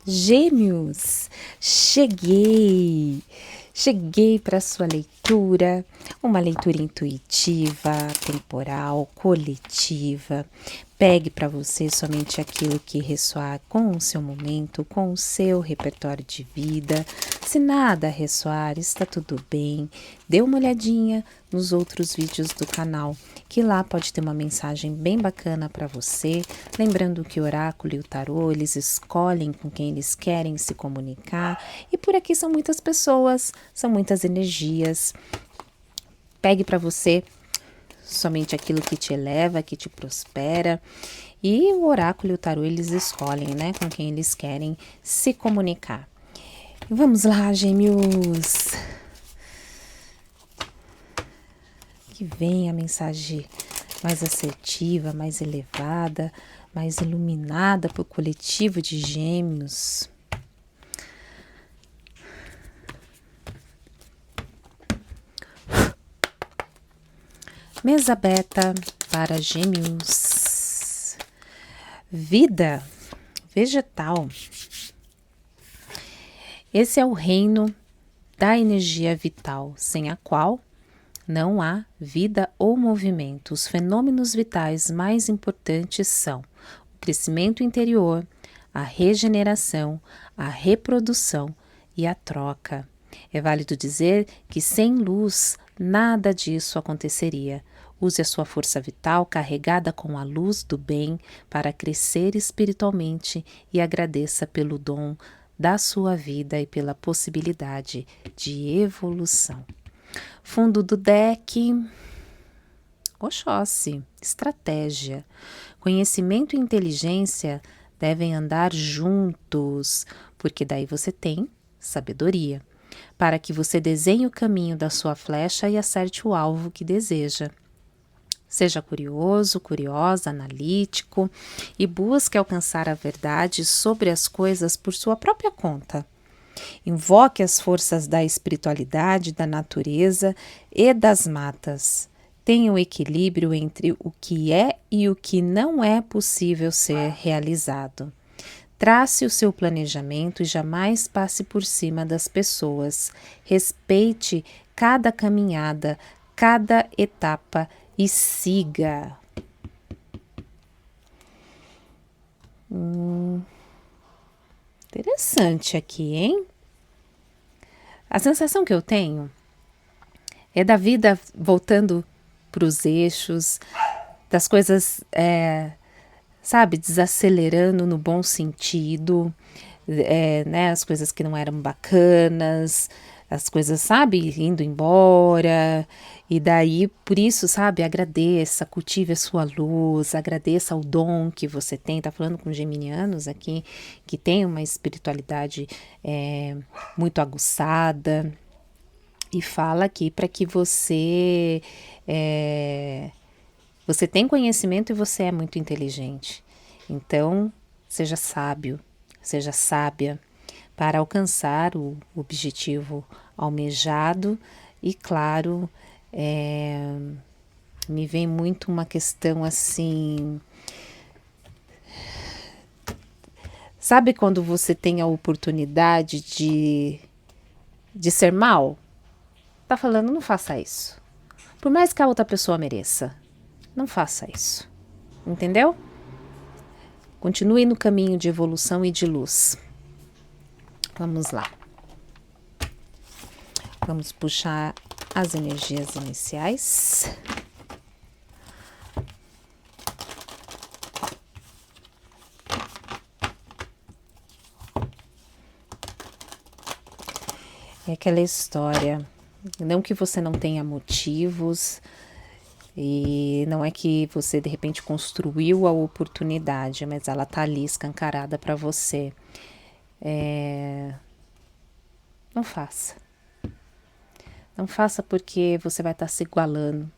Gêmeos, cheguei! Cheguei para sua leitura, uma leitura intuitiva, temporal, coletiva. Pegue para você somente aquilo que ressoar com o seu momento, com o seu repertório de vida. Se nada ressoar, está tudo bem. Dê uma olhadinha nos outros vídeos do canal, que lá pode ter uma mensagem bem bacana para você. Lembrando que o oráculo e o tarô, eles escolhem com quem eles querem se comunicar. E por aqui são muitas pessoas, são muitas energias. Pegue para você somente aquilo que te eleva, que te prospera. E o oráculo e o tarô, eles escolhem, né, com quem eles querem se comunicar. Vamos lá, Gêmeos. Que vem a mensagem mais assertiva, mais elevada, mais iluminada para o coletivo de Gêmeos. Mesa beta para Gêmeos. Vida vegetal. Esse é o reino da energia vital, sem a qual não há vida ou movimento. Os fenômenos vitais mais importantes são o crescimento interior, a regeneração, a reprodução e a troca. É válido dizer que sem luz nada disso aconteceria. Use a sua força vital carregada com a luz do bem para crescer espiritualmente e agradeça pelo dom da sua vida e pela possibilidade de evolução. Fundo do deck, Oxóssi, estratégia. Conhecimento e inteligência devem andar juntos, porque daí você tem sabedoria, para que você desenhe o caminho da sua flecha e acerte o alvo que deseja. Seja curioso, curiosa, analítico e busque alcançar a verdade sobre as coisas por sua própria conta. Invoque as forças da espiritualidade, da natureza e das matas. Tenha o equilíbrio entre o que é e o que não é possível ser realizado. Trace o seu planejamento e jamais passe por cima das pessoas. Respeite cada caminhada, cada etapa e siga. Interessante aqui, hein? A sensação que eu tenho é da vida voltando para os eixos, das coisas, sabe, desacelerando no bom sentido, né, as coisas que não eram bacanas, as coisas, sabe, indo embora, e daí, por isso, sabe, agradeça, cultive a sua luz, agradeça o dom que você tem. Tá falando com geminianos aqui, que tem uma espiritualidade muito aguçada, e fala aqui para que você tem conhecimento e você é muito inteligente. Então, seja sábio, seja sábia para alcançar o objetivo almejado. E claro, me vem muito uma questão assim, sabe quando você tem a oportunidade de ser mal? Tá falando, não faça isso. Por mais que a outra pessoa mereça, não faça isso. Entendeu? Continue no caminho de evolução e de luz. Vamos lá. Vamos puxar as energias iniciais. É aquela história, não que você não tenha motivos, e não é que você de repente construiu a oportunidade, mas ela tá ali escancarada para você. Não faça. Não faça porque você vai estar se igualando,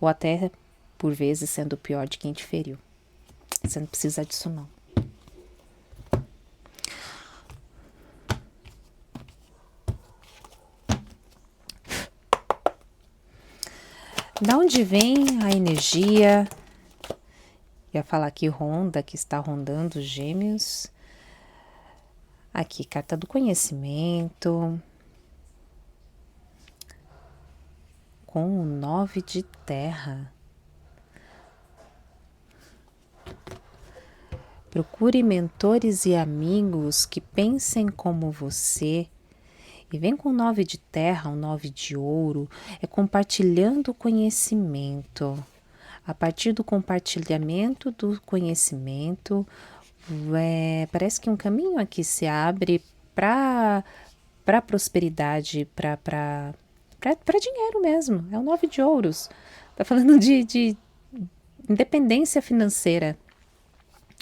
ou até por vezes sendo o pior de quem te feriu. Você não precisa disso não. Da onde vem a energia? Ia falar que ronda, que está rondando os Gêmeos. Aqui, carta do conhecimento. Com o 9 de terra. Procure mentores e amigos que pensem como você. E vem com o 9 de terra, o 9 de ouro, é compartilhando o conhecimento. A partir do compartilhamento do conhecimento, parece que um caminho aqui se abre para prosperidade, para dinheiro mesmo. É o 9 de ouros. Tá falando de independência financeira.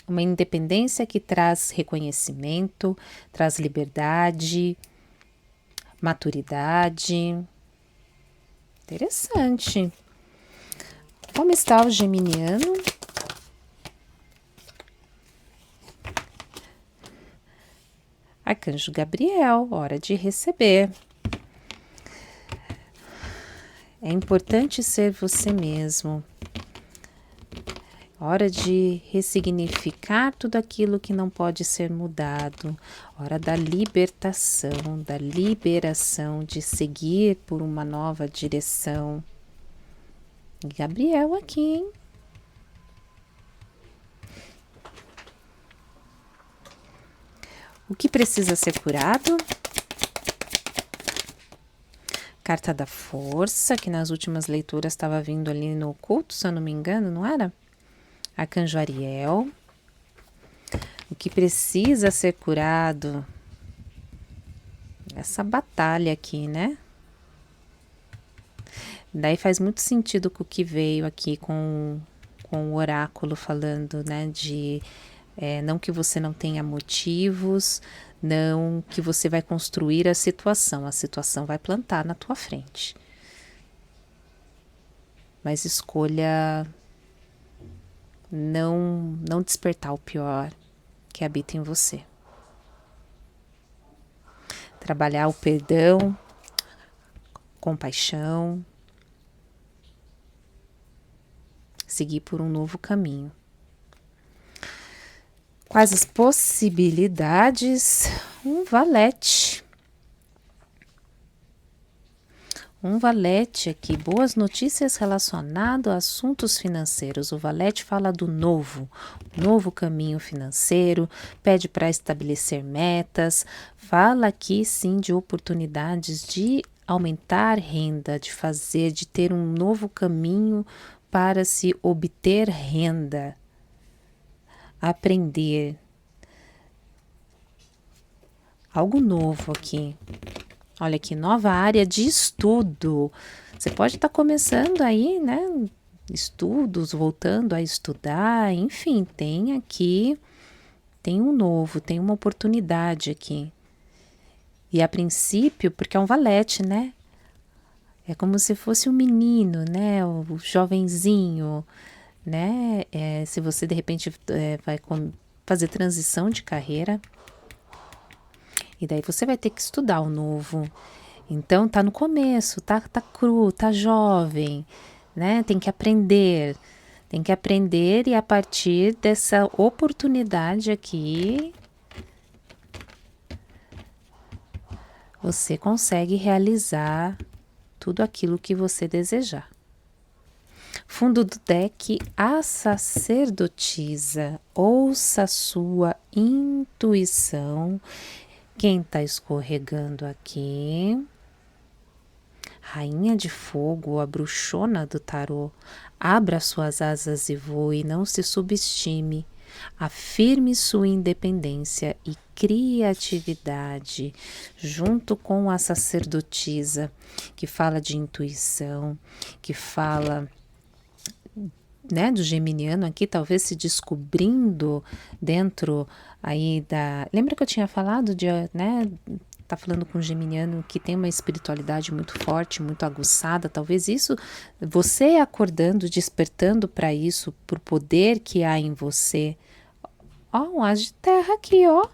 Uma independência que traz reconhecimento, traz liberdade, maturidade. Interessante. Como está o geminiano? Arcanjo Gabriel, hora de receber. É importante ser você mesmo. Hora de ressignificar tudo aquilo que não pode ser mudado. Hora da libertação, da liberação, de seguir por uma nova direção. Gabriel aqui, hein? O que precisa ser curado? Carta da força, que nas últimas leituras estava vindo ali no oculto, se eu não me engano, não era? Arcanjo Ariel. O que precisa ser curado? Essa batalha aqui, né? Daí faz muito sentido com o que veio aqui com o oráculo falando, né? De não que você não tenha motivos, não que você vai construir a situação vai plantar na tua frente. Mas escolha não despertar o pior que habita em você. Trabalhar o perdão, compaixão, seguir por um novo caminho. Quais as possibilidades? Um valete. Um valete aqui, boas notícias relacionadas a assuntos financeiros. O valete fala do novo caminho financeiro, pede para estabelecer metas, fala aqui sim de oportunidades de aumentar renda, de ter um novo caminho para se obter renda, aprender. Algo novo aqui. Olha aqui, nova área de estudo. Você pode estar começando aí, né? Estudos, voltando a estudar, enfim, tem um novo, tem uma oportunidade aqui. E a princípio, porque é um valete, né? É como se fosse um menino, né? O jovenzinho, né? Se você de repente vai fazer transição de carreira, e daí você vai ter que estudar o novo. Então tá no começo, tá cru, tá jovem, né? Tem que aprender e a partir dessa oportunidade aqui você consegue realizar tudo aquilo que você desejar. Fundo do deck, a sacerdotisa. Ouça a sua intuição. Quem está escorregando aqui? Rainha de Fogo, a bruxona do tarô. Abra suas asas e voe, não se subestime. Afirme sua independência e criatividade, junto com a sacerdotisa, que fala de intuição, que fala, né, do geminiano aqui, talvez se descobrindo dentro aí lembra que eu tinha falado de, né, tá falando com um geminiano que tem uma espiritualidade muito forte, muito aguçada, talvez isso, você acordando, despertando para isso, por poder que há em você. Ó, um as de terra aqui, ó.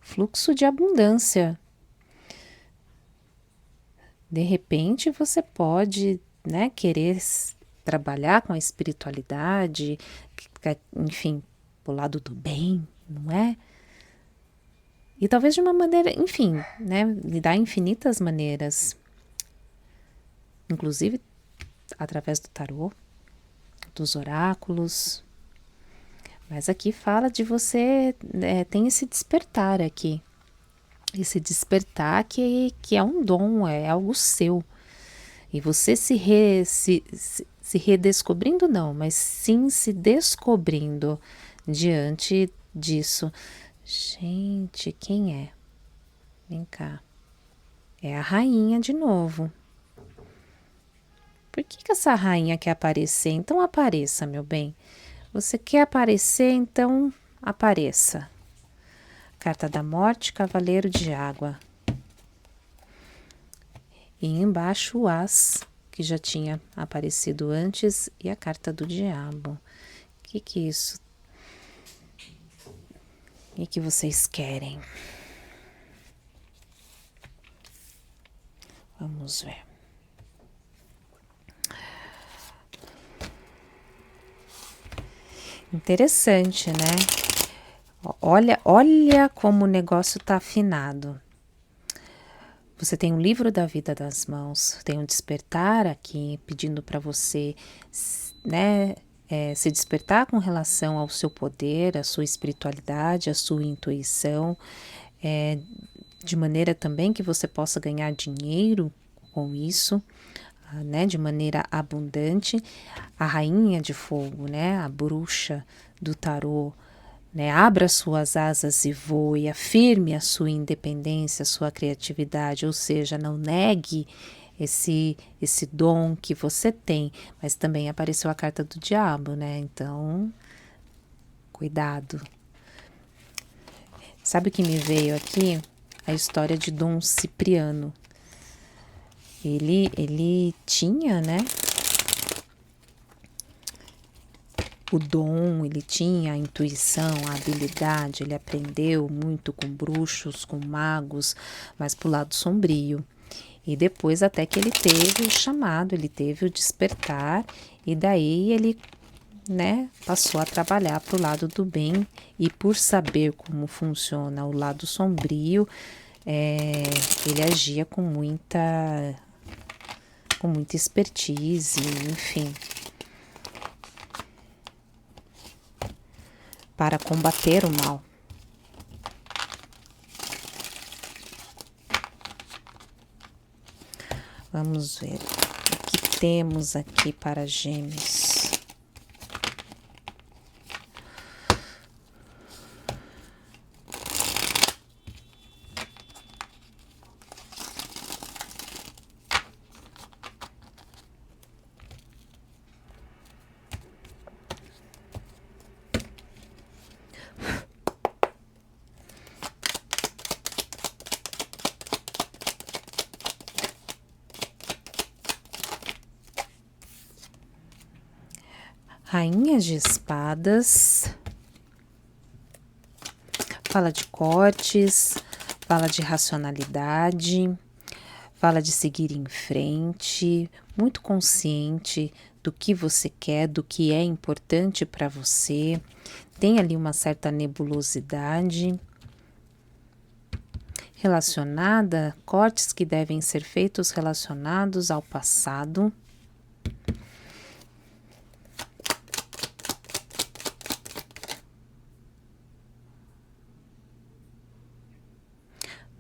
Fluxo de abundância. De repente você pode, né, querer trabalhar com a espiritualidade, enfim, pro lado do bem, não é? E talvez de uma maneira, enfim, né? Lidar infinitas maneiras, inclusive através do tarô, dos oráculos. Mas aqui fala de você, tem esse despertar aqui. Esse despertar que é um dom, é algo seu. E você se redescobrindo, não, mas sim se descobrindo diante disso. Gente, quem é? Vem cá. É a rainha de novo. Por que essa rainha quer aparecer? Então apareça, meu bem. Você quer aparecer, então apareça. Carta da Morte, Cavaleiro de Água. E embaixo o As, que já tinha aparecido antes, e a Carta do Diabo. O que é isso? O que vocês querem? Vamos ver. Interessante, né? Olha como o negócio tá afinado. Você tem um livro da vida das mãos, tem um despertar aqui pedindo para você, né, se despertar com relação ao seu poder, à sua espiritualidade, à sua intuição, de maneira também que você possa ganhar dinheiro com isso, né, de maneira abundante. A rainha de fogo, né, a bruxa do tarô, né, abra suas asas e voe, afirme a sua independência, a sua criatividade, ou seja, não negue esse dom que você tem. Mas também apareceu a carta do diabo, né? Então, cuidado. Sabe o que me veio aqui? A história de Dom Cipriano. Ele tinha, né, o dom, ele tinha a intuição, a habilidade, ele aprendeu muito com bruxos, com magos, mas pro lado sombrio. E depois até que ele teve o chamado, ele teve o despertar, e daí ele, né, passou a trabalhar pro lado do bem, e por saber como funciona o lado sombrio, ele agia com muita expertise, enfim, para combater o mal. Vamos ver o que temos aqui para Gêmeos. Rainha de Espadas, fala de cortes, fala de racionalidade, fala de seguir em frente, muito consciente do que você quer, do que é importante para você. Tem ali uma certa nebulosidade relacionada, cortes que devem ser feitos relacionados ao passado.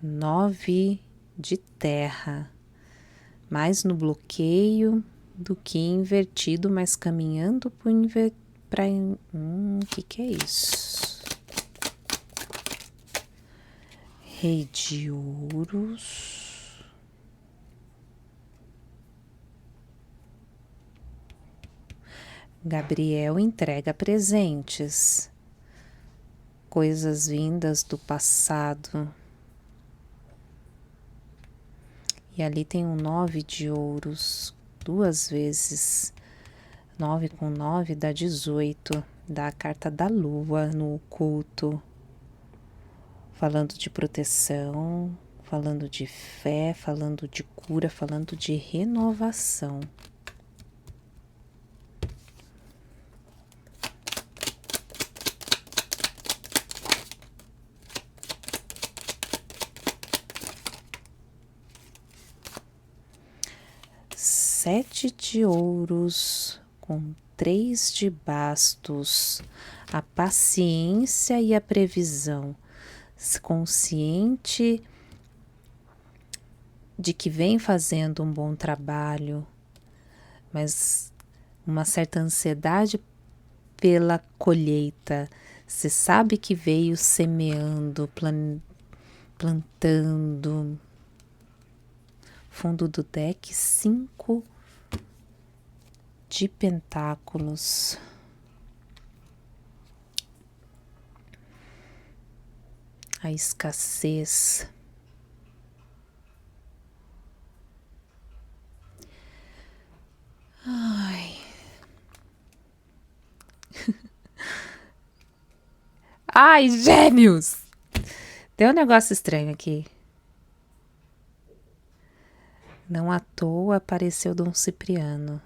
Nove de terra, mais no bloqueio do que invertido, mas caminhando para que é isso? Rei de ouros, Gabriel entrega presentes, coisas vindas do passado. E ali tem um 9 de ouros, 2 vezes. 9 com 9 dá 18, dá a carta da lua no oculto. Falando de proteção, falando de fé, falando de cura, falando de renovação. 7 de ouros com 3 de bastos, a paciência e a previsão, consciente de que vem fazendo um bom trabalho, mas uma certa ansiedade pela colheita. Você sabe que veio semeando, plantando. Fundo do deck, 5 de pentáculos. A escassez. Ai. Ai, gêmeos! Tem um negócio estranho aqui. Não à toa apareceu Dom Cipriano.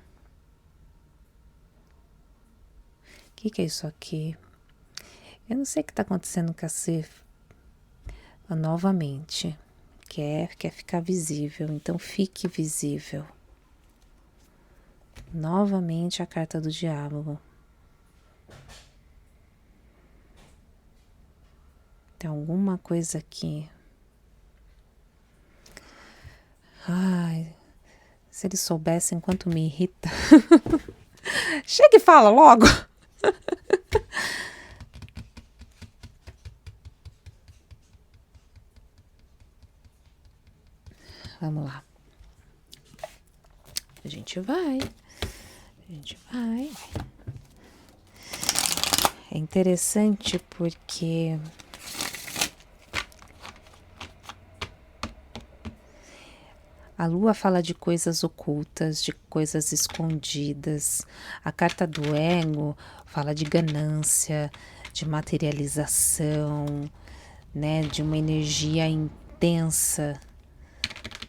O que é isso aqui? Eu não sei o que está acontecendo com a Cif. Novamente. Quer ficar visível, então fique visível. Novamente a carta do diabo. Tem alguma coisa aqui. Ai, se eles soubessem quanto me irrita. Chega e fala logo. Vamos lá. A gente vai. É interessante porque a lua fala de coisas ocultas, de coisas escondidas. A carta do ego fala de ganância, de materialização, né, de uma energia intensa.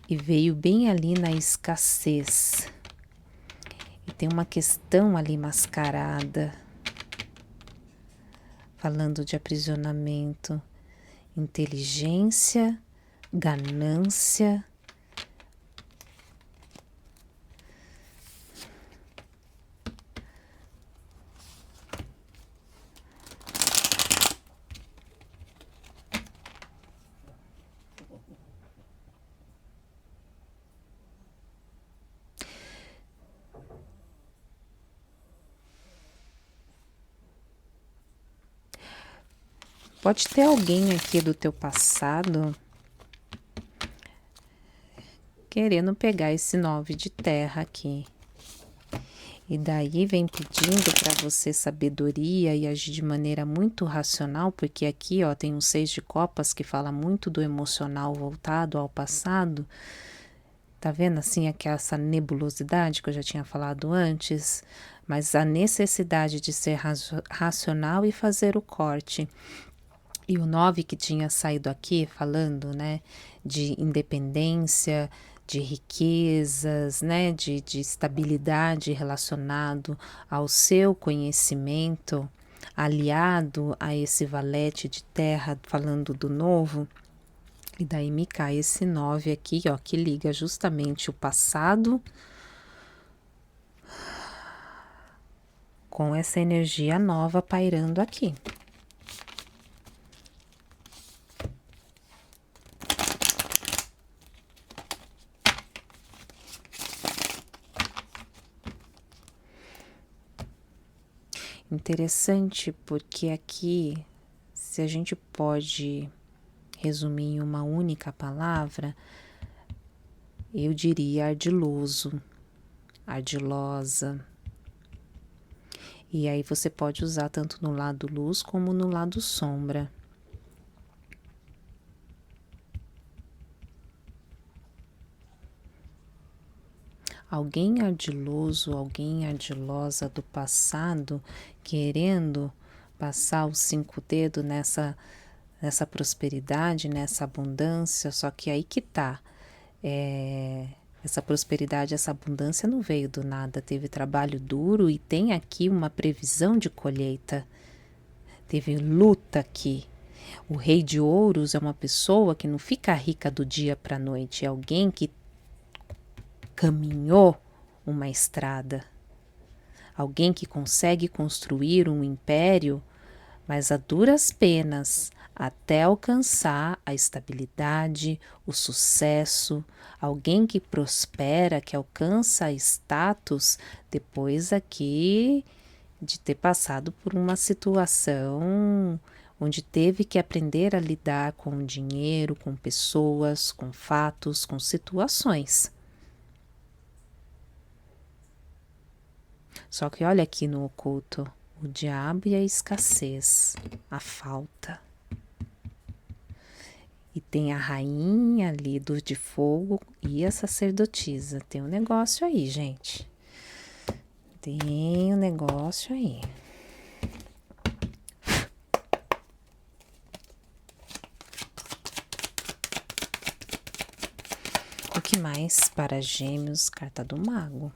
E veio bem ali na escassez. E tem uma questão ali mascarada, falando de aprisionamento, inteligência, ganância. Pode ter alguém aqui do teu passado querendo pegar esse 9 de terra aqui. E daí vem pedindo para você sabedoria e agir de maneira muito racional, porque aqui, ó, tem um 6 de copas que fala muito do emocional voltado ao passado. Tá vendo assim aqui essa nebulosidade que eu já tinha falado antes? Mas a necessidade de ser racional e fazer o corte. E o 9 que tinha saído aqui falando, né, de independência, de riquezas, né, de estabilidade relacionado ao seu conhecimento, aliado a esse valete de terra falando do novo. E daí me cai esse 9 aqui, ó, que liga justamente o passado com essa energia nova pairando aqui. Interessante porque aqui, se a gente pode resumir em uma única palavra, eu diria ardiloso, ardilosa. E aí você pode usar tanto no lado luz como no lado sombra. Alguém ardiloso, alguém ardilosa do passado, querendo passar os 5 dedos nessa prosperidade, nessa abundância, só que aí que tá. Essa prosperidade, essa abundância não veio do nada, teve trabalho duro e tem aqui uma previsão de colheita. Teve luta aqui. O rei de ouros é uma pessoa que não fica rica do dia para a noite, é alguém que caminhou uma estrada. Alguém que consegue construir um império, mas a duras penas, até alcançar a estabilidade, o sucesso, alguém que prospera, que alcança status depois aqui de ter passado por uma situação onde teve que aprender a lidar com o dinheiro, com pessoas, com fatos, com situações. Só que olha aqui no oculto, o diabo e a escassez, a falta. E tem a rainha ali do de fogo e a sacerdotisa. Tem um negócio aí, gente. Tem um negócio aí. O que mais para Gêmeos? Carta do Mago.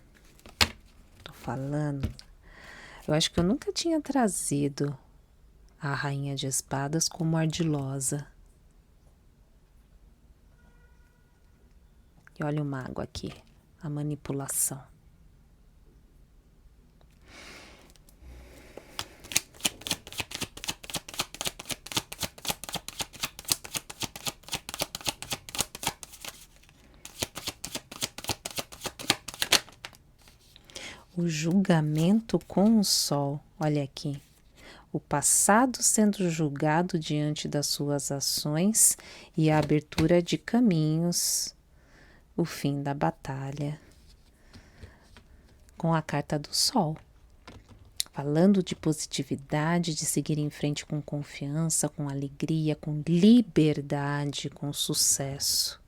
Tô falando. Eu acho que eu nunca tinha trazido a Rainha de Espadas como ardilosa. E olha o mago aqui, a manipulação. O julgamento com o sol, olha aqui. O passado sendo julgado diante das suas ações e a abertura de caminhos, o fim da batalha. Com a carta do sol, falando de positividade, de seguir em frente com confiança, com alegria, com liberdade, com sucesso.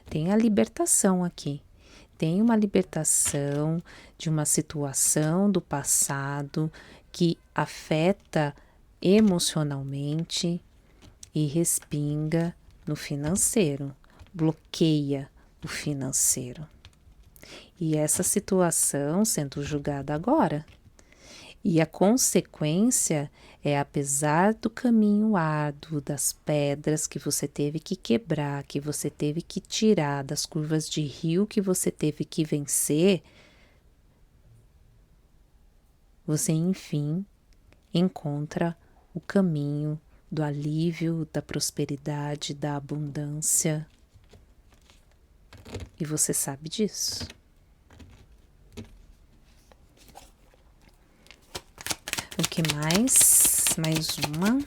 Tem a libertação aqui. Tem uma libertação de uma situação do passado que afeta emocionalmente e respinga no financeiro, bloqueia o financeiro. E essa situação sendo julgada agora. E a consequência é, apesar do caminho árduo, das pedras que você teve que quebrar, que você teve que tirar, das curvas de rio que você teve que vencer, você enfim encontra o caminho do alívio, da prosperidade, da abundância. E você sabe disso. O que mais? Mais uma.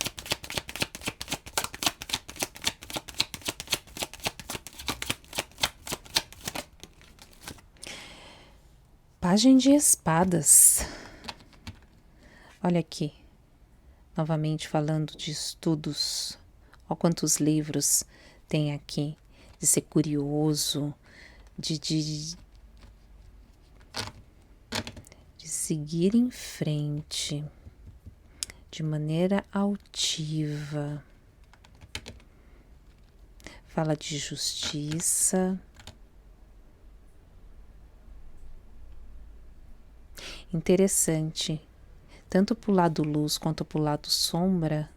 Pajem de espadas. Olha aqui. Novamente falando de estudos. Olha quantos livros tem aqui. De ser curioso. De seguir em frente. De maneira altiva. Fala de justiça. Interessante, tanto para o lado luz quanto para o lado sombra.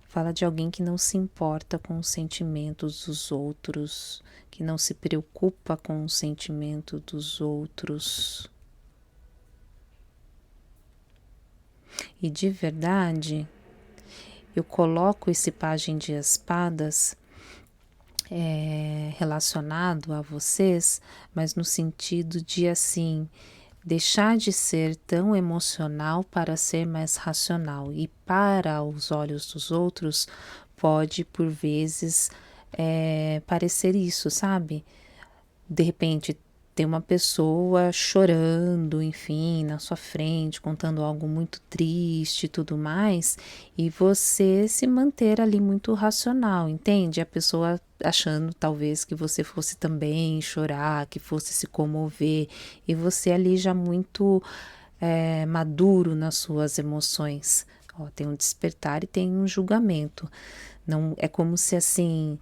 Fala de alguém que não se importa com os sentimentos dos outros, que não se preocupa com o sentimento dos outros. E de verdade, eu coloco esse pajem de espadas relacionado a vocês, mas no sentido de assim, deixar de ser tão emocional para ser mais racional. E para os olhos dos outros, pode por vezes parecer isso, sabe? De repente, tem uma pessoa chorando, enfim, na sua frente, contando algo muito triste e tudo mais, e você se manter ali muito racional, entende? A pessoa achando talvez que você fosse também chorar, que fosse se comover, e você ali já muito maduro nas suas emoções. Ó, tem um despertar e tem um julgamento. Não, é como se assim,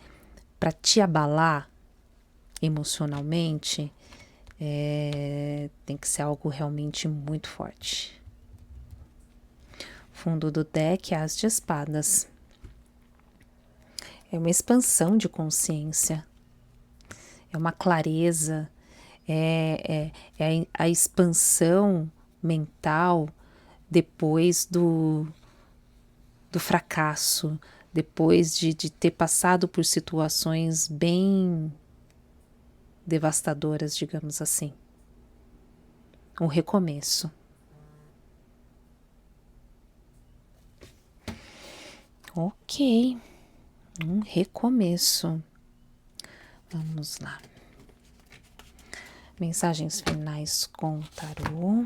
para te abalar emocionalmente, tem que ser algo realmente muito forte. fundo do deck, As de Espadas. É uma expansão de consciência, é uma clareza, é a expansão mental depois do fracasso, depois de ter passado por situações bem devastadoras, digamos assim. Um recomeço. Ok, um recomeço. Vamos lá. Mensagens finais com o tarô.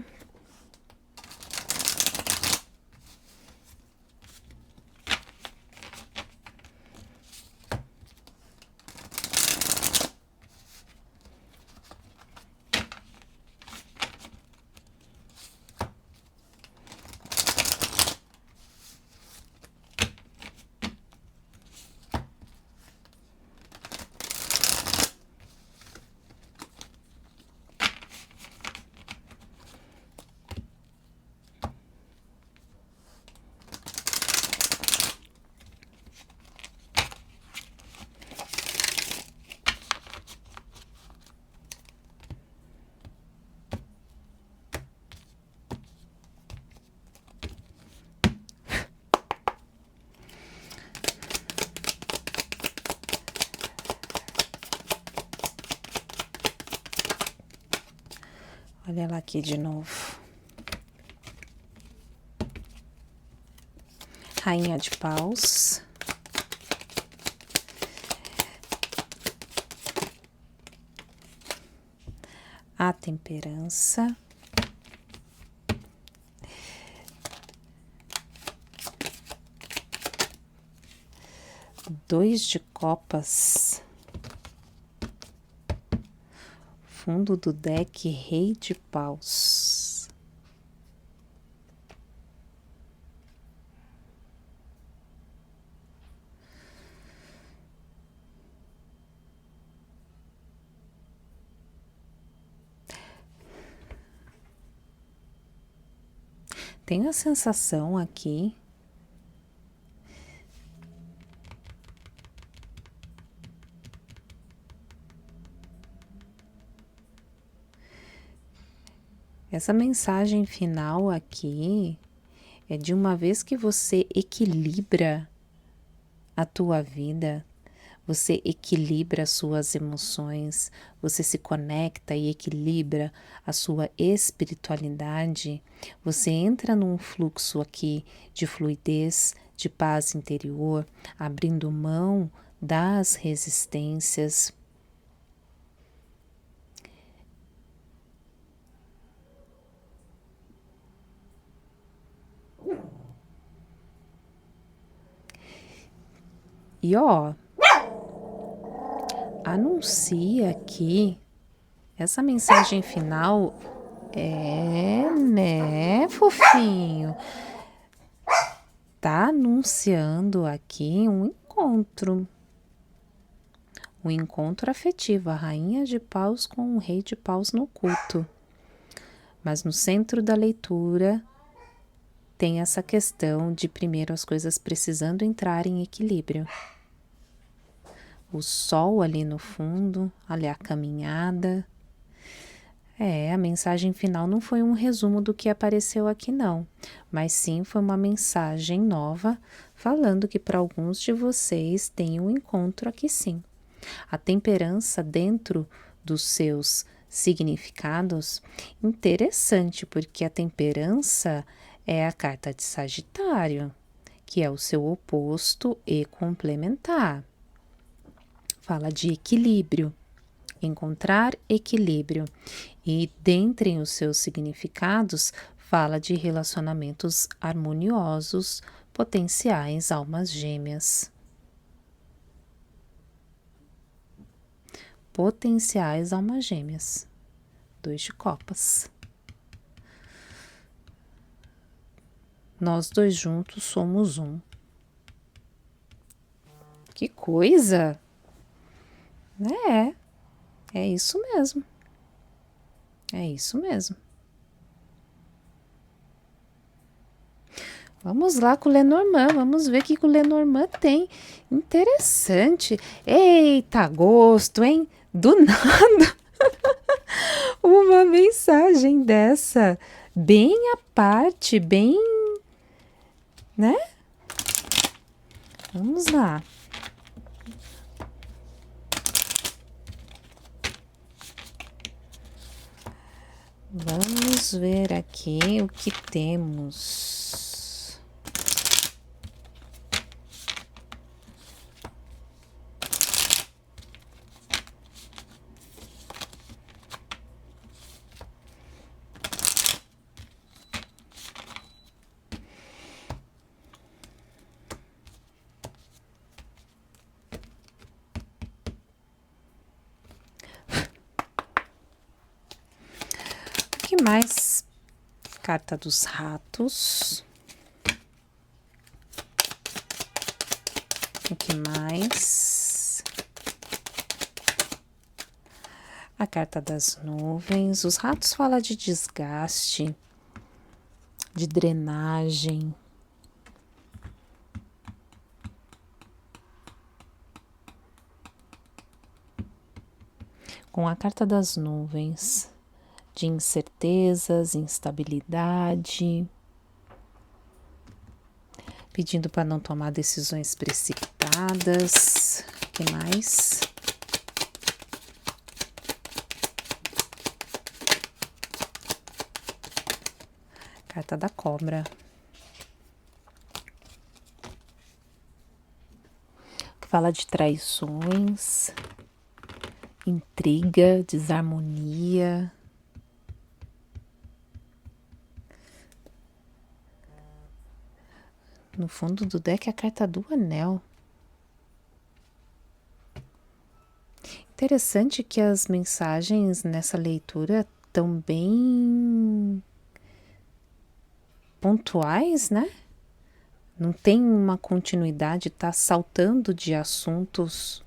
Olha ela aqui de novo. Rainha de Paus. A Temperança. Dois de Copas. Fundo do deck, Rei de Paus. Tenho a sensação aqui essa mensagem final aqui é de uma vez que você equilibra a tua vida, você equilibra as suas emoções, você se conecta e equilibra a sua espiritualidade, você entra num fluxo aqui de fluidez, de paz interior, abrindo mão das resistências. E ó, anuncia aqui essa mensagem final né, fofinho? Tá anunciando aqui um encontro afetivo, a Rainha de Paus com o Rei de Paus no culto. Mas no centro da leitura tem essa questão de primeiro as coisas precisando entrar em equilíbrio. O sol ali no fundo, ali a caminhada. A mensagem final não foi um resumo do que apareceu aqui não, mas sim foi uma mensagem nova falando que para alguns de vocês tem um encontro aqui sim. A temperança dentro dos seus significados, interessante, porque a temperança é a carta de Sagitário, que é o seu oposto e complementar. Fala de equilíbrio, encontrar equilíbrio. E dentre os seus significados, fala de relacionamentos harmoniosos, potenciais almas gêmeas. Potenciais almas gêmeas. 2 de Copas. Nós dois juntos somos um. Que coisa! É isso mesmo. É isso mesmo. Vamos lá com o Lenormand, vamos ver o que o Lenormand tem. Interessante. Eita, gosto, hein? Do nada, uma mensagem dessa. Bem à parte, bem, né? Vamos lá. Vamos ver aqui o que temos. O que mais? Carta dos ratos. O que mais? A carta das nuvens. Os ratos falam de desgaste, de drenagem. Com a carta das nuvens, de incertezas, instabilidade, pedindo para não tomar decisões precipitadas. O que mais? Carta da cobra. Que fala de traições, intriga, desarmonia. No fundo do deck, a carta do anel. Interessante que as mensagens nessa leitura estão bem pontuais, né? Não tem uma continuidade, tá saltando de assuntos.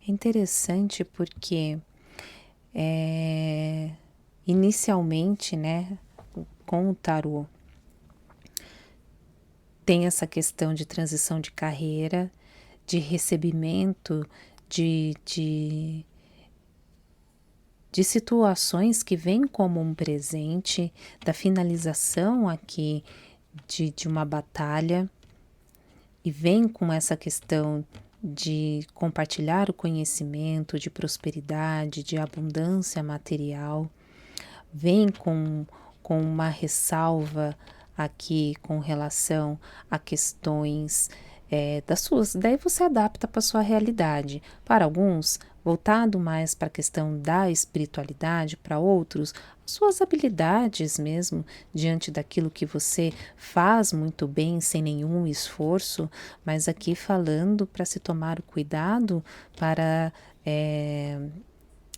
É interessante porque inicialmente, né, com o tarô, tem essa questão de transição de carreira, de recebimento, de situações que vêm como um presente, da finalização aqui de uma batalha, e vem com essa questão de compartilhar o conhecimento, de prosperidade, de abundância material, vem com uma ressalva aqui com relação a questões das suas, daí você adapta para a sua realidade. Para alguns, voltado mais para a questão da espiritualidade, para outros, suas habilidades mesmo, diante daquilo que você faz muito bem, sem nenhum esforço, mas aqui falando para se tomar o cuidado para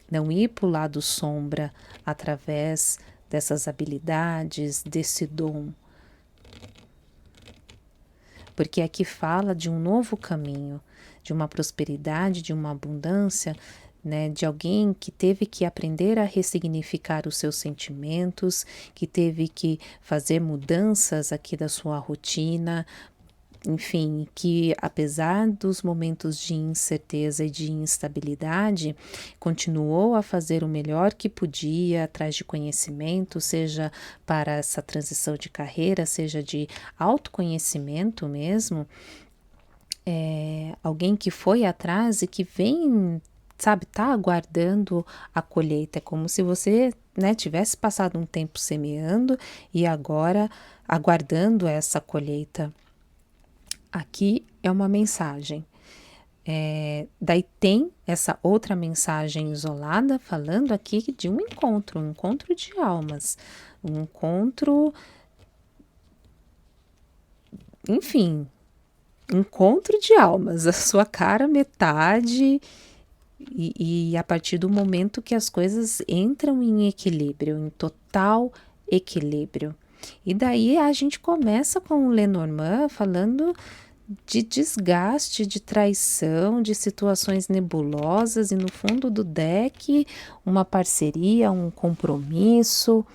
não ir para o lado sombra através dessas habilidades, desse dom. Porque aqui fala de um novo caminho, de uma prosperidade, de uma abundância, né, de alguém que teve que aprender a ressignificar os seus sentimentos, que teve que fazer mudanças aqui da sua rotina, enfim, que apesar dos momentos de incerteza e de instabilidade, continuou a fazer o melhor que podia atrás de conhecimento, seja para essa transição de carreira, seja de autoconhecimento mesmo. Alguém que foi atrás e que vem, sabe, tá aguardando a colheita. É como se você, né, tivesse passado um tempo semeando e agora aguardando essa colheita. Aqui é uma mensagem. Daí tem essa outra mensagem isolada falando aqui de um encontro de almas, um encontro, enfim, encontro de almas, a sua cara metade, e a partir do momento que as coisas entram em equilíbrio, em total equilíbrio. E daí a gente começa com o Lenormand falando de desgaste, de traição, de situações nebulosas, e no fundo do deck, uma parceria, um compromisso.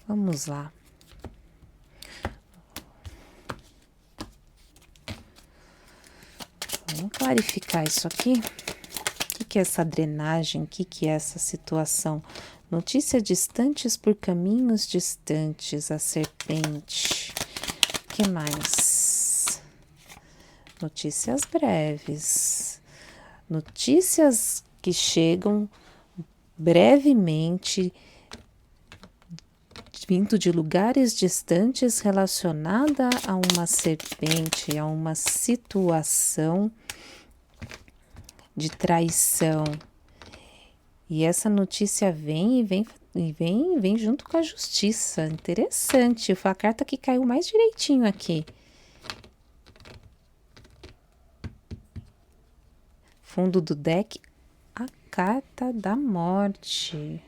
Vamos lá. Vamos clarificar isso aqui. O que é essa drenagem? O que é essa situação? Notícias distantes por caminhos distantes, a serpente. O que mais? Notícias breves. Notícias que chegam brevemente, vindo de lugares distantes, relacionada a uma serpente, a uma situação de traição. E essa notícia vem e vem junto com a justiça. Interessante. Foi a carta que caiu mais direitinho aqui. Fundo do deck, a carta da morte.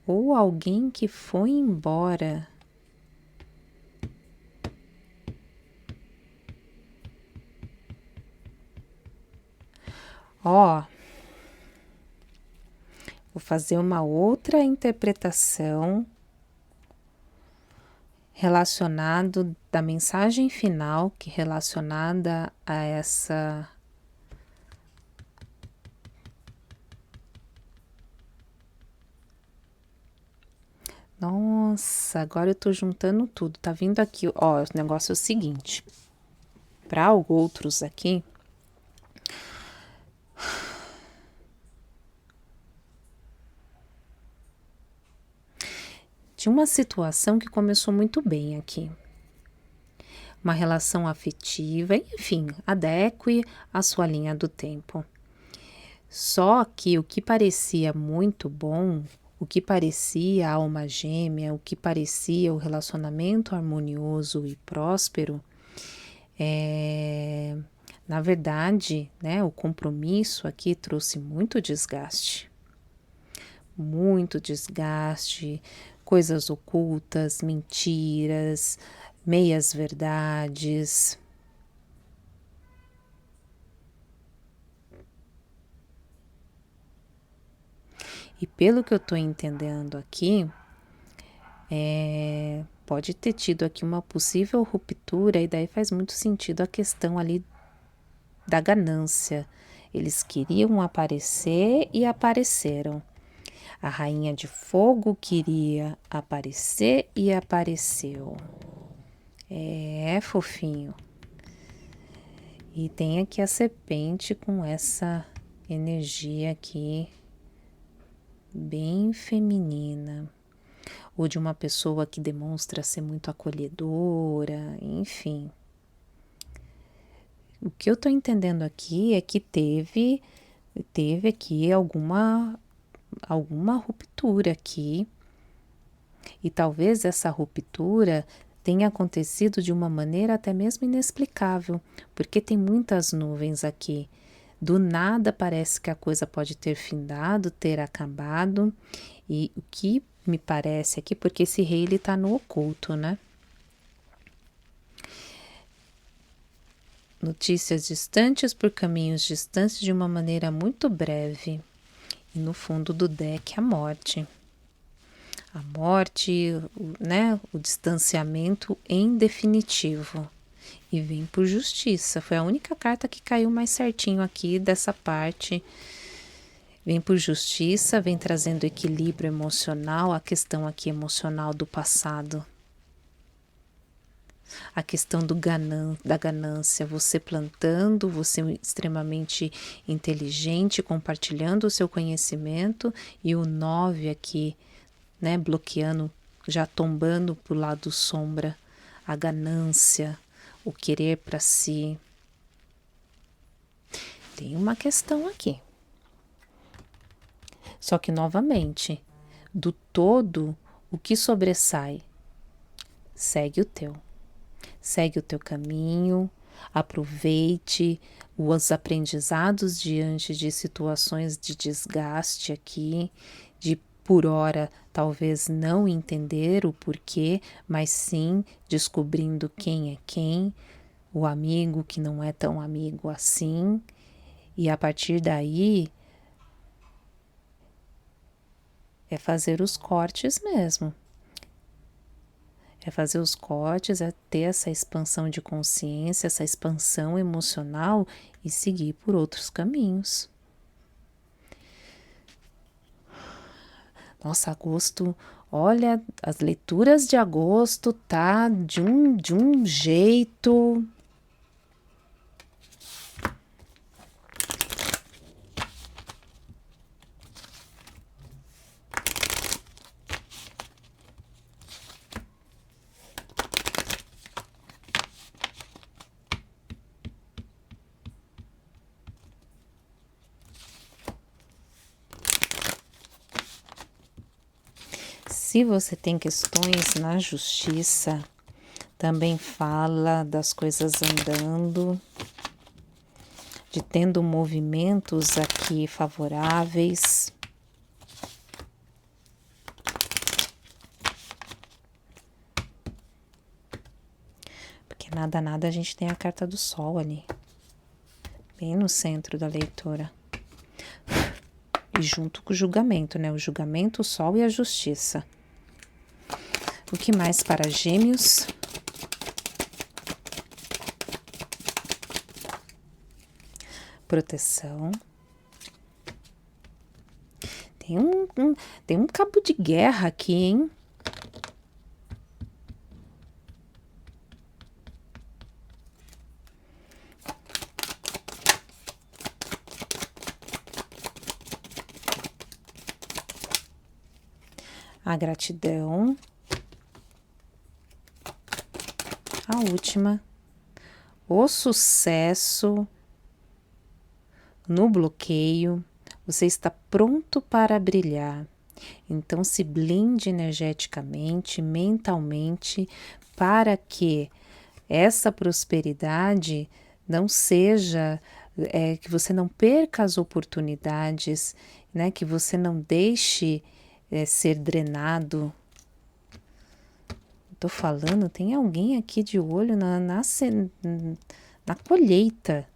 Ou alguém que foi embora. Ó, vou fazer uma outra interpretação relacionado da mensagem final, que relacionada a essa Nossa, agora eu tô juntando tudo. Tá vindo aqui, ó, o negócio é o seguinte. Para outros aqui, tinha uma situação que começou muito bem aqui. Uma relação afetiva, enfim, adeque à sua linha do tempo. Só que o que parecia muito bom, o que parecia a alma gêmea, o que parecia o relacionamento harmonioso e próspero, na verdade, né, o compromisso aqui trouxe muito desgaste, coisas ocultas, mentiras, meias verdades. E pelo que eu estou entendendo aqui, pode ter tido aqui uma possível ruptura, e daí faz muito sentido a questão ali da ganância. Eles queriam aparecer e apareceram. A rainha de fogo queria aparecer e apareceu. É fofinho. E tem aqui a serpente com essa energia aqui bem feminina, ou de uma pessoa que demonstra ser muito acolhedora, enfim. O que eu tô entendendo aqui é que teve aqui alguma ruptura aqui, e talvez essa ruptura tenha acontecido de uma maneira até mesmo inexplicável, porque tem muitas nuvens aqui. Do nada parece que a coisa pode ter findado, ter acabado, e o que me parece aqui, porque esse rei ele tá no oculto, né? Notícias distantes por caminhos distantes de uma maneira muito breve. E no fundo do deck, a morte. A morte, né? O distanciamento em definitivo. E vem por justiça. Foi a única carta que caiu mais certinho aqui dessa parte. Vem por justiça, vem trazendo equilíbrio emocional, a questão aqui emocional do passado. a questão da ganância, você plantando, você extremamente inteligente, compartilhando o seu conhecimento, e o 9 aqui, né, bloqueando, já tombando pro lado sombra, a ganância, o querer para si. Tem uma questão aqui. Só que, novamente, do todo, o que sobressai? Segue o teu. Segue o teu caminho, aproveite os aprendizados diante de situações de desgaste aqui, de por hora talvez não entender o porquê, mas sim descobrindo quem é quem, o amigo que não é tão amigo assim, e a partir daí é fazer os cortes mesmo. É fazer os cortes, é ter essa expansão de consciência, essa expansão emocional e seguir por outros caminhos. Nossa, agosto, olha, as leituras de agosto tá de um jeito. Se você tem questões na justiça, também fala das coisas andando, de tendo movimentos aqui favoráveis. Porque nada a gente tem a carta do sol ali, bem no centro da leitura. E junto com o julgamento, né? O julgamento, o sol e a justiça. O que mais para Gêmeos? Proteção. Tem um cabo de guerra aqui, hein? A gratidão. A última. O sucesso no bloqueio. Você está pronto para brilhar. Então se blinde energeticamente, mentalmente, para que essa prosperidade não seja, que você não perca as oportunidades, né? Que você não deixe ser drenado. Tô falando, tem alguém aqui de olho na colheita.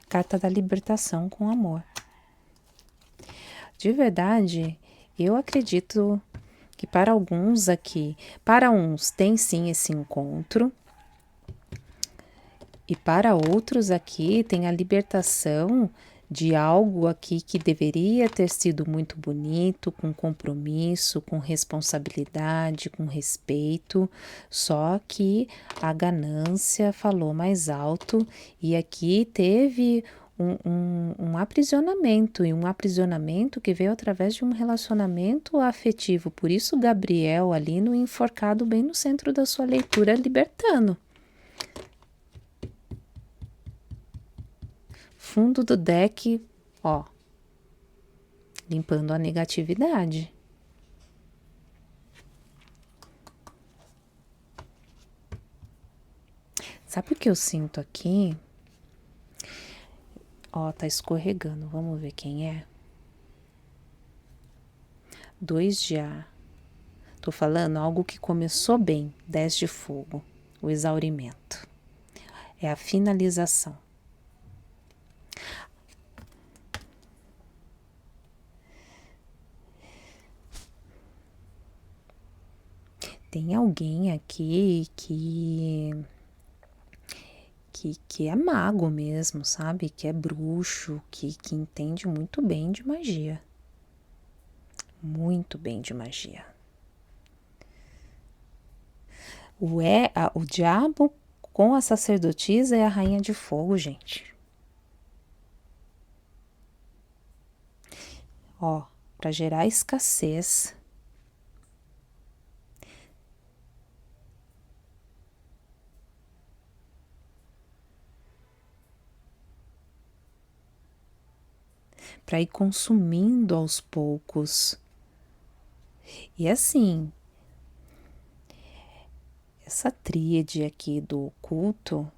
Carta da libertação com amor. De verdade, eu acredito que para alguns aqui, para uns tem sim esse encontro, e para outros aqui tem a libertação de algo aqui que deveria ter sido muito bonito, com compromisso, com responsabilidade, com respeito, só que a ganância falou mais alto e aqui teve um aprisionamento, e um aprisionamento que veio através de um relacionamento afetivo. Por isso, Gabriel ali no enforcado, bem no centro da sua leitura, libertando. Fundo do deck, ó, limpando a negatividade. Sabe o que eu sinto aqui? Ó, tá escorregando. Vamos ver quem é. 2 de ar. Tô falando algo que começou bem. 10 de fogo. O exaurimento. É a finalização. Tem alguém aqui que que é mago mesmo, sabe? Que é bruxo, que entende muito bem de magia. Muito bem de magia. O diabo com a sacerdotisa é a rainha de fogo, gente. Ó, para gerar escassez. Para ir consumindo aos poucos. E assim, essa tríade aqui do oculto,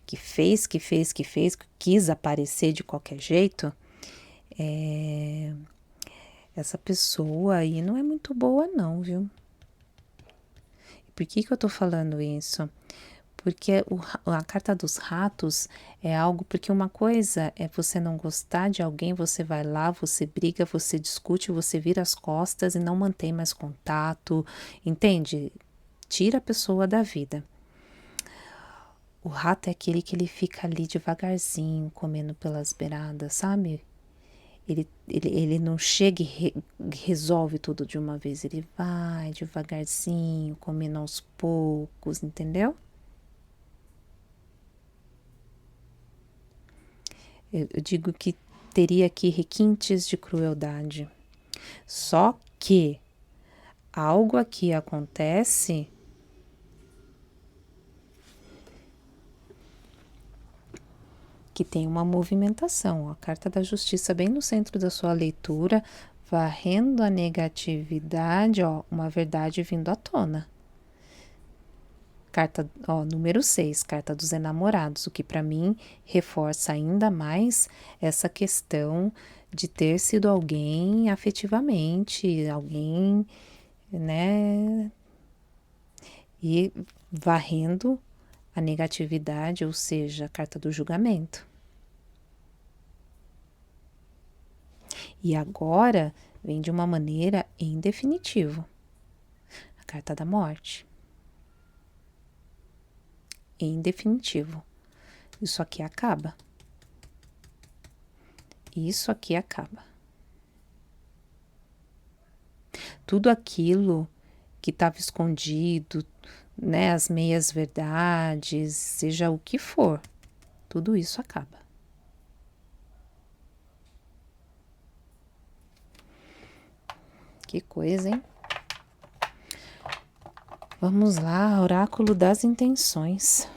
que quis aparecer de qualquer jeito, essa pessoa aí não é muito boa não, viu? Por que eu tô falando isso? Porque a carta dos ratos é algo, porque uma coisa é você não gostar de alguém, você vai lá, você briga, você discute, você vira as costas e não mantém mais contato, entende? Tira a pessoa da vida. O rato é aquele que ele fica ali devagarzinho, comendo pelas beiradas, sabe? Ele não chega e resolve tudo de uma vez, ele vai devagarzinho, comendo aos poucos, entendeu? Eu digo que teria aqui requintes de crueldade. Só que algo aqui acontece que tem uma movimentação. A carta da justiça bem no centro da sua leitura, varrendo a negatividade, ó, uma verdade vindo à tona. Carta, ó, número 6, carta dos enamorados, o que para mim reforça ainda mais essa questão de ter sido alguém afetivamente, alguém, né? E varrendo a negatividade, ou seja, a carta do julgamento. E agora vem de uma maneira em definitivo, a carta da morte. Em definitivo, isso aqui acaba. Isso aqui acaba. Tudo aquilo que estava escondido, né, as meias verdades, seja o que for, tudo isso acaba. Que coisa, hein? Vamos lá, oráculo das intenções.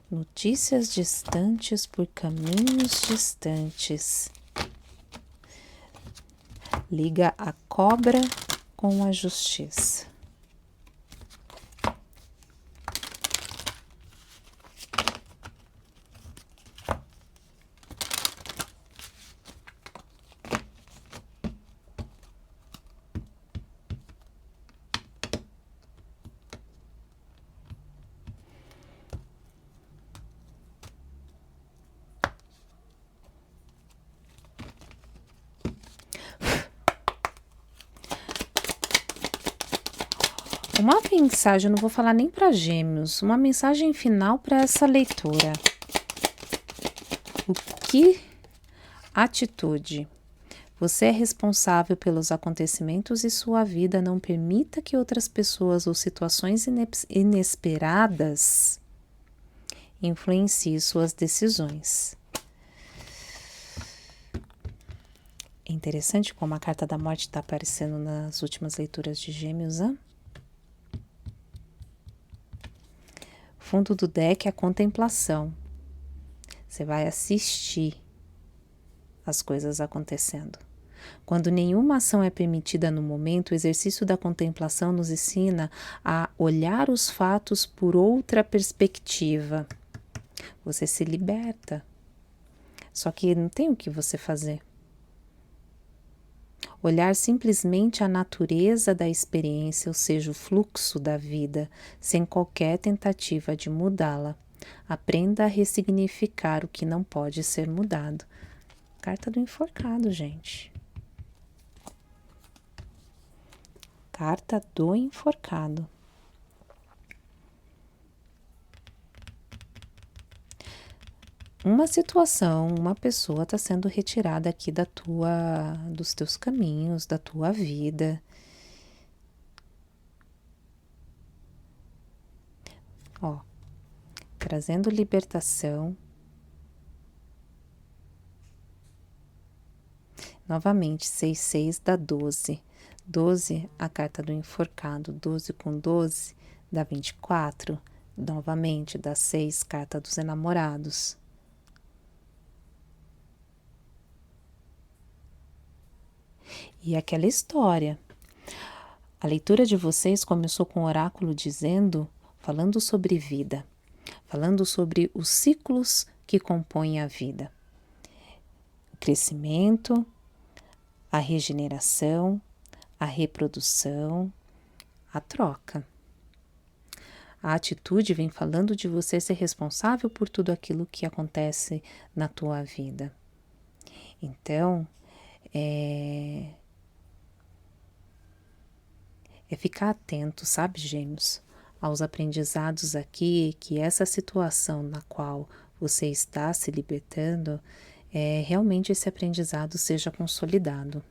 Notícias distantes por caminhos distantes. Liga a cobra com a justiça. Uma mensagem, eu não vou falar nem para Gêmeos, uma mensagem final para essa leitura. O que atitude? Você é responsável pelos acontecimentos e sua vida. Não permita que outras pessoas ou situações inesperadas influenciem suas decisões. É interessante como a carta da morte está aparecendo nas últimas leituras de Gêmeos, hein? Fundo do deck é a contemplação. Você vai assistir as coisas acontecendo. Quando nenhuma ação é permitida no momento, o exercício da contemplação nos ensina a olhar os fatos por outra perspectiva. Você se liberta. Só que não tem o que você fazer. Olhar simplesmente a natureza da experiência, ou seja, o fluxo da vida, sem qualquer tentativa de mudá-la. Aprenda a ressignificar o que não pode ser mudado. Carta do enforcado, gente. Carta do enforcado. uma situação, uma pessoa está sendo retirada aqui dos teus caminhos, da tua vida. Ó, trazendo libertação. Novamente, 6 dá 12. 12, a carta do enforcado. 12 com 12 dá 24. Novamente, dá 6, carta dos enamorados. E aquela história. A leitura de vocês começou com o oráculo falando sobre vida, falando sobre os ciclos que compõem a vida. O crescimento, a regeneração, a reprodução, a troca. A atitude vem falando de você ser responsável por tudo aquilo que acontece na tua vida. Então, é ficar atento, sabe, gêmeos, aos aprendizados aqui, que essa situação na qual você está se libertando, realmente esse aprendizado seja consolidado.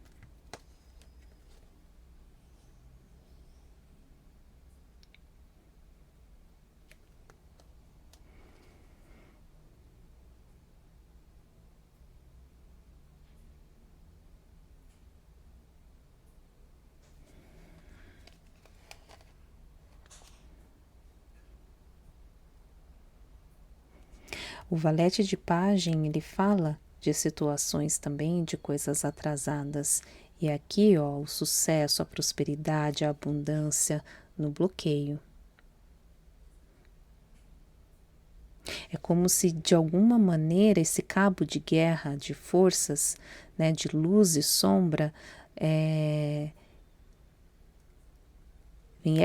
O valete de pajem, ele fala de situações também, de coisas atrasadas. E aqui, ó, o sucesso, a prosperidade, a abundância no bloqueio. É como se, de alguma maneira, esse cabo de guerra, de forças, né, de luz e sombra,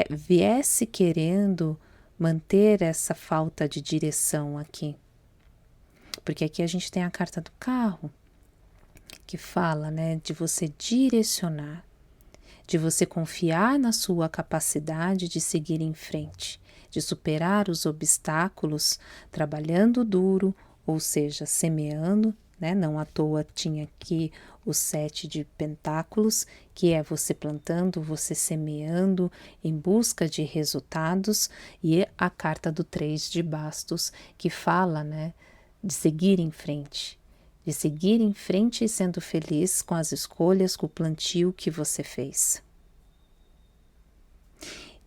viesse querendo manter essa falta de direção aqui. Porque aqui a gente tem a carta do carro, que fala, né, de você direcionar, de você confiar na sua capacidade de seguir em frente, de superar os obstáculos, trabalhando duro, ou seja, semeando, né? Não à toa tinha aqui o 7 de pentáculos, que é você plantando, você semeando em busca de resultados, e a carta do 3 de bastos, que fala, né, de seguir em frente. De seguir em frente e sendo feliz com as escolhas, com o plantio que você fez.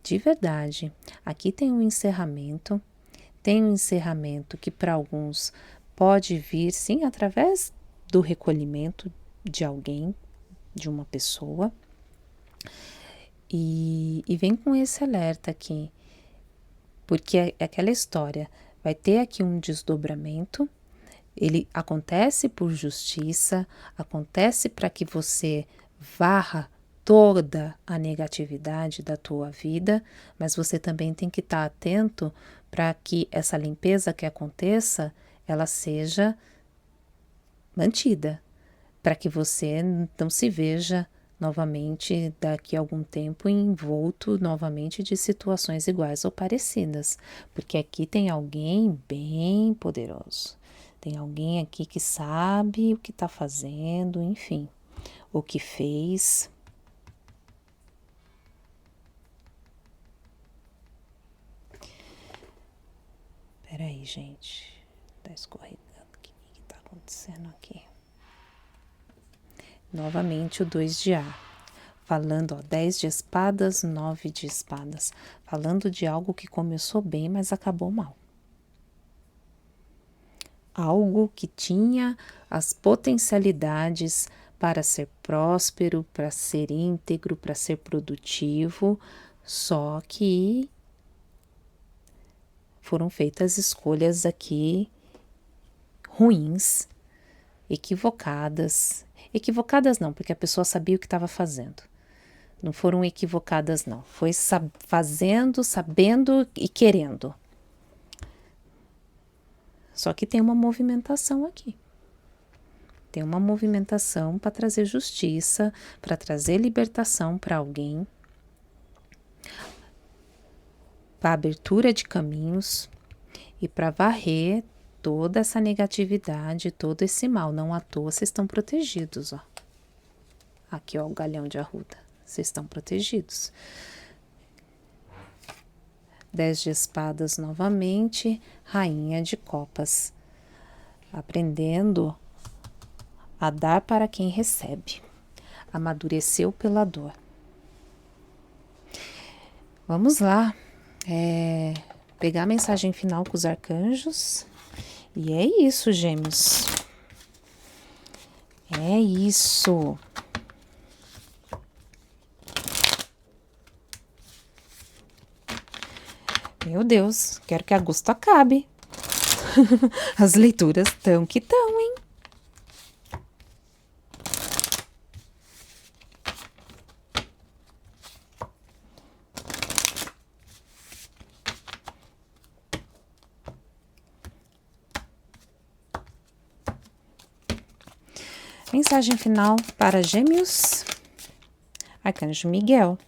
De verdade, aqui tem um encerramento que para alguns pode vir, sim, através do recolhimento de alguém, de uma pessoa, e vem com esse alerta aqui, porque é aquela história, vai ter aqui um desdobramento. Ele acontece por justiça, acontece para que você varra toda a negatividade da tua vida, mas você também tem que estar atento para que essa limpeza que aconteça, ela seja mantida, para que você não se veja novamente daqui a algum tempo envolto novamente de situações iguais ou parecidas, porque aqui tem alguém bem poderoso. Tem alguém aqui que sabe o que está fazendo, enfim, o que fez. Peraí, gente. Tá escorregando. O que tá acontecendo aqui? Novamente o 2 de ar. Falando, ó, 10 de espadas, 9 de espadas. Falando de algo que começou bem, mas acabou mal. Algo que tinha as potencialidades para ser próspero, para ser íntegro, para ser produtivo, só que foram feitas escolhas aqui ruins, equivocadas. Equivocadas não, porque a pessoa sabia o que estava fazendo. Não foram equivocadas não, foi fazendo, sabendo e querendo. Só que tem uma movimentação aqui. Tem uma movimentação para trazer justiça, para trazer libertação para alguém, para abertura de caminhos e para varrer toda essa negatividade, todo esse mal. Não à toa vocês estão protegidos, ó. Aqui, ó, o galhão de arruda. Vocês estão protegidos. 10 de espadas novamente, rainha de copas. Aprendendo a dar para quem recebe. Amadureceu pela dor. Vamos lá. Pegar a mensagem final com os arcanjos. E é isso, gêmeos. É isso. Meu Deus, quero que agosto acabe. As leituras tão que tão, hein? Mensagem final para Gêmeos. Arcanjo Miguel.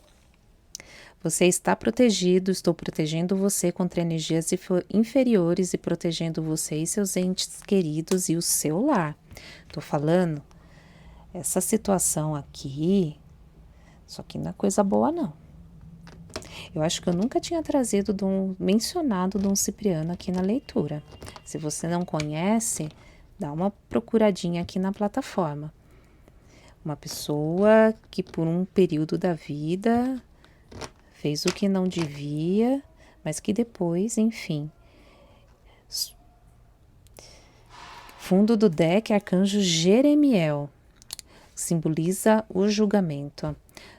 Você está protegido, estou protegendo você contra energias inferiores e protegendo você e seus entes queridos e o seu lar. Tô falando, essa situação aqui, só que não é coisa boa não. Eu acho que eu nunca tinha mencionado Dom Cipriano aqui na leitura. Se você não conhece, dá uma procuradinha aqui na plataforma. Uma pessoa que por um período da vida fez o que não devia, mas que depois, enfim. Fundo do deck, Arcanjo Jeremiel. Simboliza o julgamento.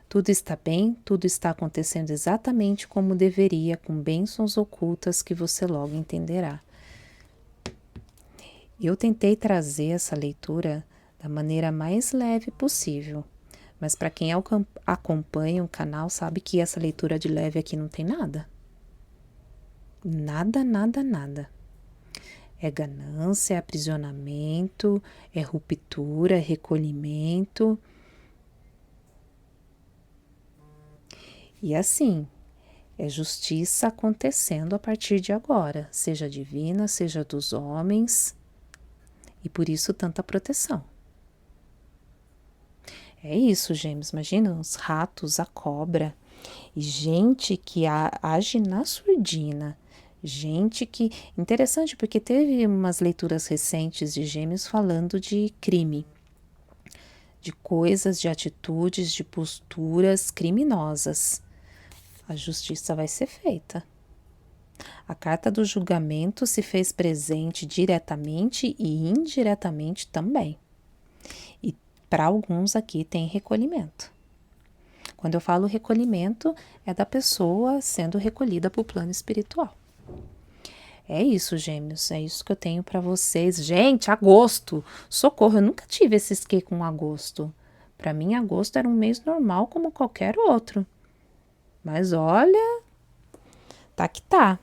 Tudo está bem, tudo está acontecendo exatamente como deveria, com bênçãos ocultas que você logo entenderá. Eu tentei trazer essa leitura da maneira mais leve possível, mas para quem acompanha o canal sabe que essa leitura de leve aqui não tem nada. Nada, nada, nada. É ganância, é aprisionamento, é ruptura, é recolhimento. E assim, é justiça acontecendo a partir de agora, seja divina, seja dos homens, e por isso tanta proteção. É isso, gêmeos, imagina os ratos, a cobra, e gente que age na surdina, gente que... Interessante, porque teve umas leituras recentes de gêmeos falando de crime, de coisas, de atitudes, de posturas criminosas. A justiça vai ser feita. A carta do julgamento se fez presente diretamente e indiretamente também. E para alguns aqui tem recolhimento. Quando eu falo recolhimento, é da pessoa sendo recolhida para o plano espiritual. É isso, gêmeos, é isso que eu tenho para vocês. Gente, agosto, socorro, eu nunca tive esse esquema com agosto. Para mim, agosto era um mês normal como qualquer outro. Mas olha, tá que tá.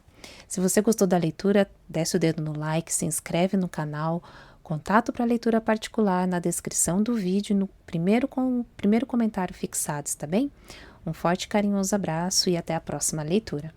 Se você gostou da leitura, desce o dedo no like, se inscreve no canal. Contato para leitura particular na descrição do vídeo, no primeiro comentário fixado, tá bem? Um forte e carinhoso abraço e até a próxima leitura.